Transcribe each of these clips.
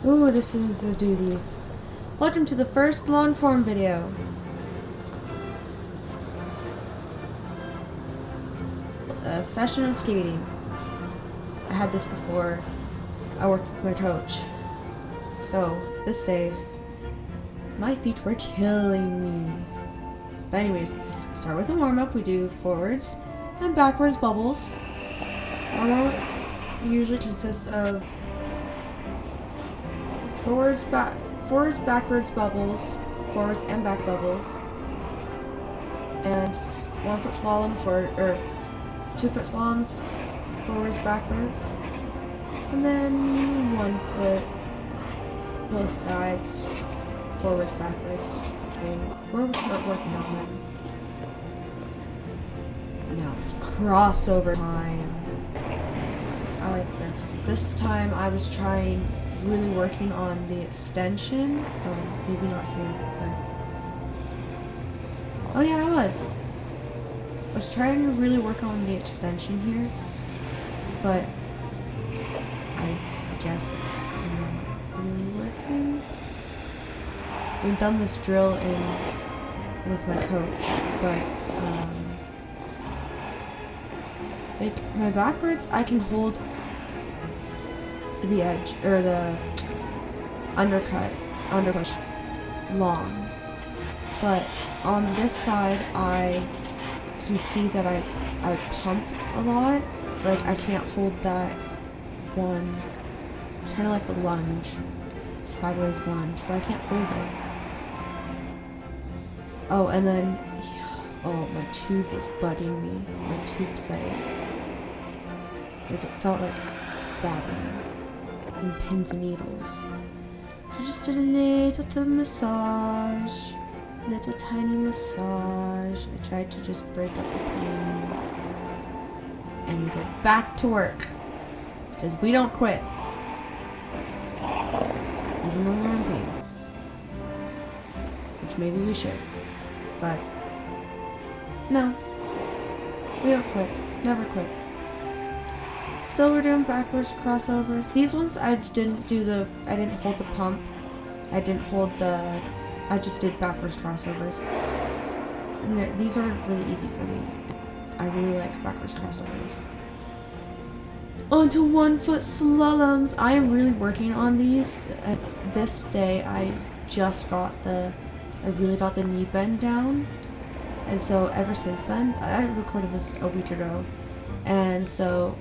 Ooh, this is a doozy. Welcome to the first long form video. A session of skating. I had this before. I worked with my coach. So, this day, my feet were killing me. But anyways, start with a warm-up. We do forwards and backwards bubbles. Warm-up usually consists of forwards, backwards bubbles, forwards and back bubbles, and 1 foot slaloms or 2 foot slaloms, forwards, backwards, and then 1 foot both sides, forwards, backwards. And we're working on it. Now it's crossover time. I like this. This time I was really working on the extension. Oh, maybe not here, but... Oh yeah, I was trying to really work on the extension here, but I guess it's not really working. We've done this drill with my coach, but like my backwards, I can hold the edge or the underpush long, but on this side I can see that I pump a lot. Like I can't hold that one. It's kind of like the lunge, sideways lunge, but I can't hold it. Oh, and then oh, my tube was butting me. My tube site. It felt like stabbing in pins and needles. So I just did a little massage. Little tiny massage. I tried to just break up the pain. And we go back to work. Because we don't quit. Even when we're in pain. Which maybe we should. But no. We don't quit. Never quit. Still we're doing backwards crossovers. These ones I didn't hold the pump. I just did backwards crossovers. And these are really easy for me. I really like backwards crossovers. Onto 1 foot slaloms. I am really working on these. This day I really got the knee bend down. And so ever since then, I recorded this a week ago. And so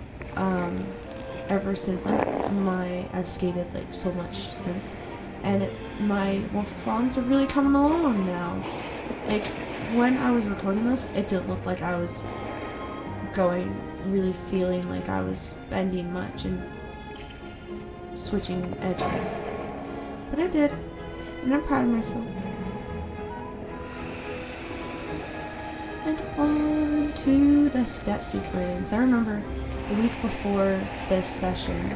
ever since then, I've skated like so much since, and my 1 foot slaloms are really coming along now. Like when I was recording this, it didn't look like I was really feeling like I was bending much and switching edges, but I did, and I'm proud of myself. And on to the step sequence. I remember the week before this session,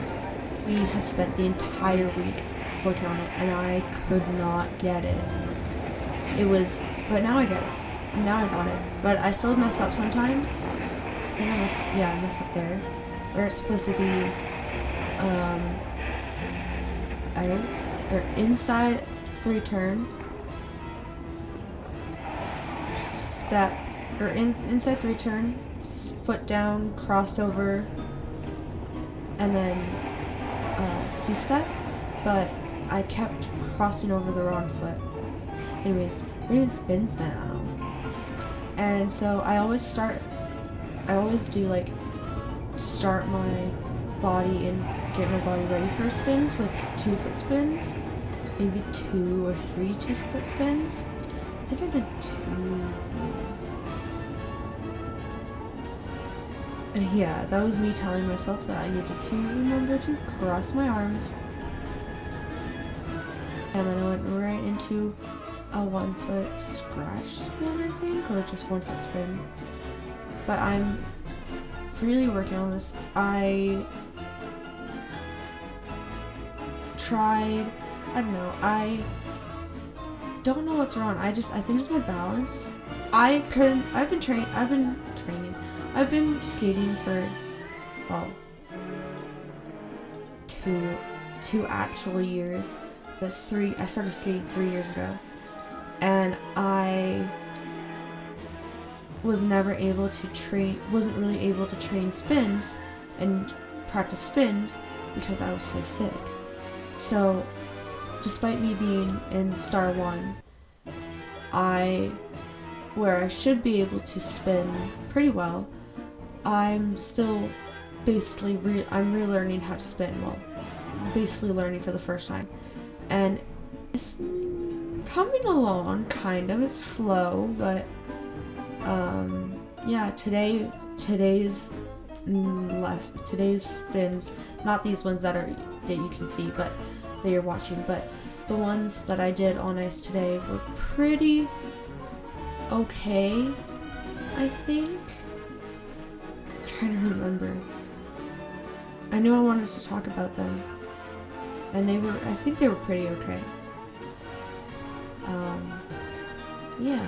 we had spent the entire week working on it, and I could not get it. But now I get it. Now I got it. But I still mess up sometimes. I think I messed up there. Where it's supposed to be, inside 3 turn, step, or inside 3 turn, foot down, crossover, and then C-step, but I kept crossing over the wrong foot. Anyways, we're doing spins now. And so I always start my body and get my body ready for spins with 2 foot spins. Maybe 2 or 3 2 foot spins. I think I did 2. And yeah, that was me telling myself that I needed to remember to cross my arms. And then I went right into a 1 foot scratch spin, I think, or just 1 foot spin. But I'm really working on this. I don't know what's wrong. I think it's my balance. I've been skating for, well, 2 actual years, but I started skating 3 years ago, and I wasn't really able to train spins and practice spins because I was so sick. So, despite me being in Star 1, where I should be able to spin pretty well, I'm still basically I'm relearning how to spin. Well, basically learning for the first time, and it's coming along kind of. It's slow, but yeah. Today's spins, not these ones that you can see, but that you're watching, but the ones that I did on ice today were pretty okay, I think. I'm trying to remember. I knew I wanted to talk about them, and I think they were pretty okay. Yeah.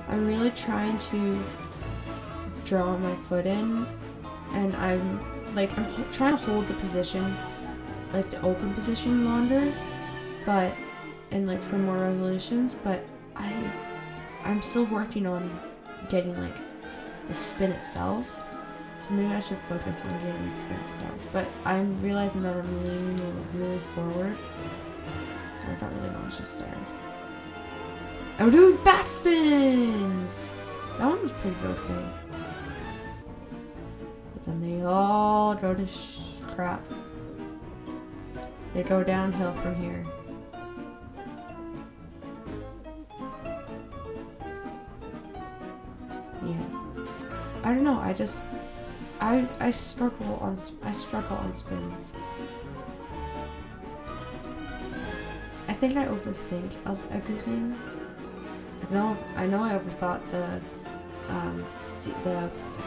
I'm really trying to draw my foot in, and I'm trying to hold the position, like the open position longer, and for more revolutions, but I'm still working on getting the spin itself, so maybe I should focus on getting the spin itself, but I'm realizing that I'm leaning really forward, so I don't really know, it's just there. I'm doing back spins! That one was pretty okay. But then they all go to crap. They go downhill from here. Yeah. I don't know, I struggle on spins. I think I overthink of everything. I know I overthought the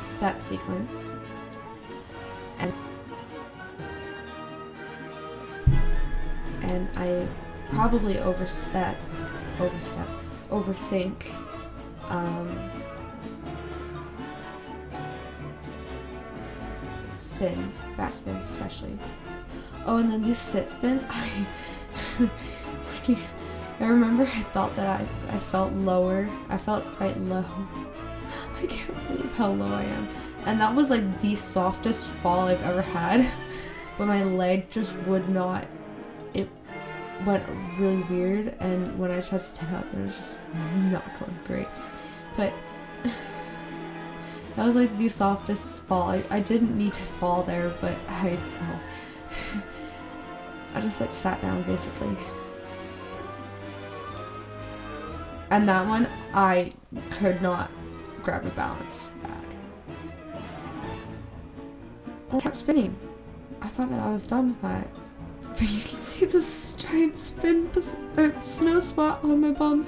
step sequence, and I probably overthink spins, back spins especially. Oh, and then these sit spins, I remember I thought that I felt lower. I felt quite low. I can't believe how low I am. And that was the softest fall I've ever had. But my leg just would not. It went really weird, and when I tried to stand up, it was just not going great. But that was the softest fall. I didn't need to fall there, but I just sat down basically. And that one, I could not grab a balance back. I kept spinning. I thought I was done with that. But you can see this giant snow spot on my bum.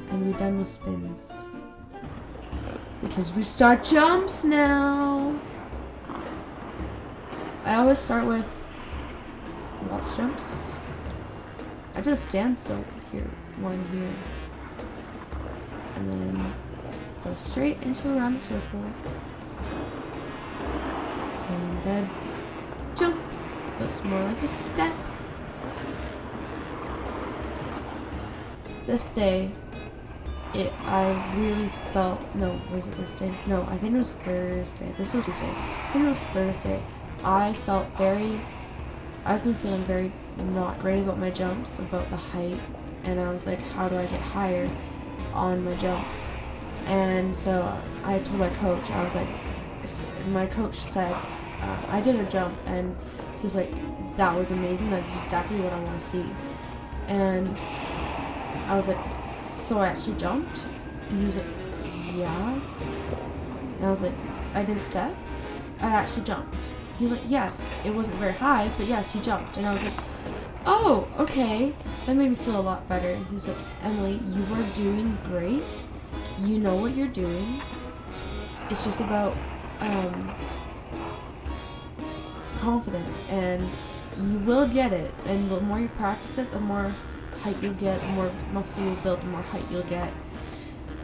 And we're done with spins. Because we start jumps now. I always start with waltz jumps. I just stand still here, one here. And then go straight into around the circle. And then jump. Looks more like a step. This day, I really felt, was it this day? No, I think it was Thursday. This was Tuesday. I think it was Thursday. I've been feeling very not great about my jumps, about the height, and I was like, how do I get higher on my jumps? And so I told my coach, my coach said, I did a jump, and he's like, that was amazing, that's exactly what I want to see. And I was like, so I actually jumped? And he was like, yeah. And I was like, I didn't step? I actually jumped. He's like, yes, it wasn't very high, but yes, you jumped. And I was like, oh, okay. That made me feel a lot better. And he was like, Emily, you are doing great. You know what you're doing. It's just about confidence, and you will get it. And the more you practice it, the more height you'll get, the more muscle you'll build, the more height you'll get.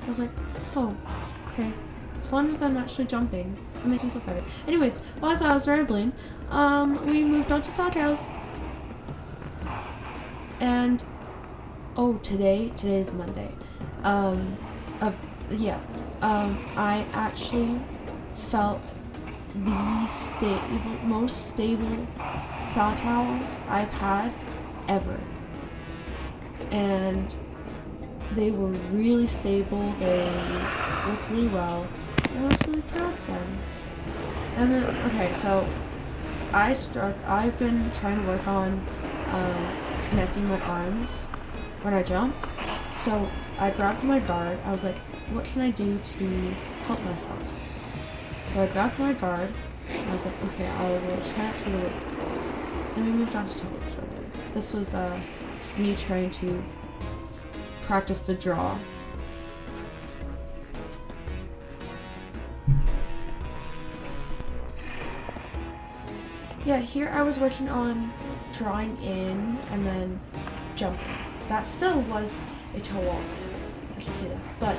I was like, oh, okay. As long as I'm actually jumping, it makes me feel better. Anyways, while I was rambling, we moved on to Sawtales. And today's Monday. I actually felt the most stable sow towels I've had ever. And they were really stable, they worked really well, and I was really proud of them. And then, okay, so I've been trying to work on connecting my arms when I jump. So I grabbed my guard. I was like, what can I do to help myself? So I grabbed my guard. And I was like, okay, I will transfer the weight. And we moved on to toe further. This was me trying to practice the draw. Yeah, here I was working on drawing in and then jumping. That still was a toe waltz. I can see that. But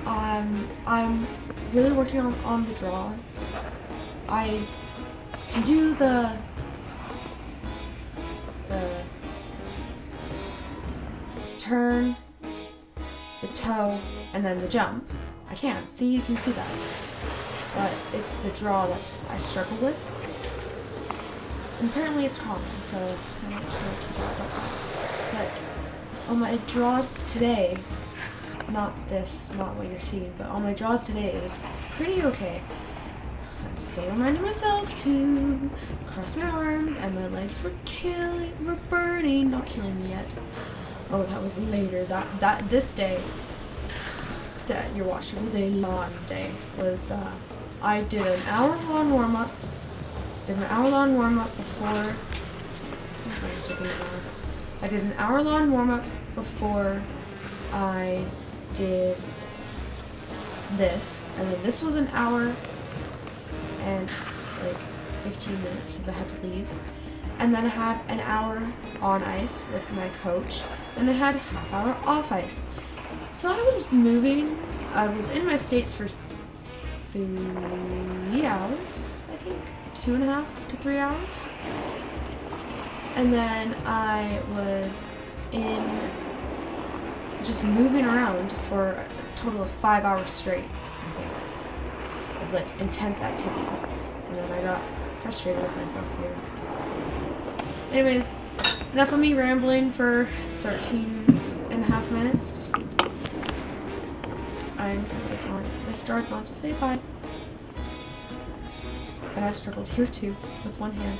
I'm really working on the draw. I can do the turn, the toe, and then the jump. I can. See, you can see that. But it's the draw that I struggle with. And apparently it's common, so I'm not sure too bad about that. But on my draws today, not what you're seeing, but on my draws today, it was pretty okay. I'm still reminding myself to cross my arms, and my legs were burning, not killing me yet. Oh, that was later. This day that you're watching was a long day. I did an hour-long warm-up. Before. I did an hour-long warm-up before I did this, and then this was an hour and like 15 minutes because I had to leave. And then I had an hour on ice with my coach, and I had a half hour off ice. So I was moving. I was in my States for 3 hours, I think, 2.5 to 3 hours. And then I was just moving around for a total of 5 hours straight, I think, of like intense activity. And then I got frustrated with myself here. Anyways, enough of me rambling for 13.5 minutes. I'm gonna take this starts on to say bye. And I struggled here too, with one hand.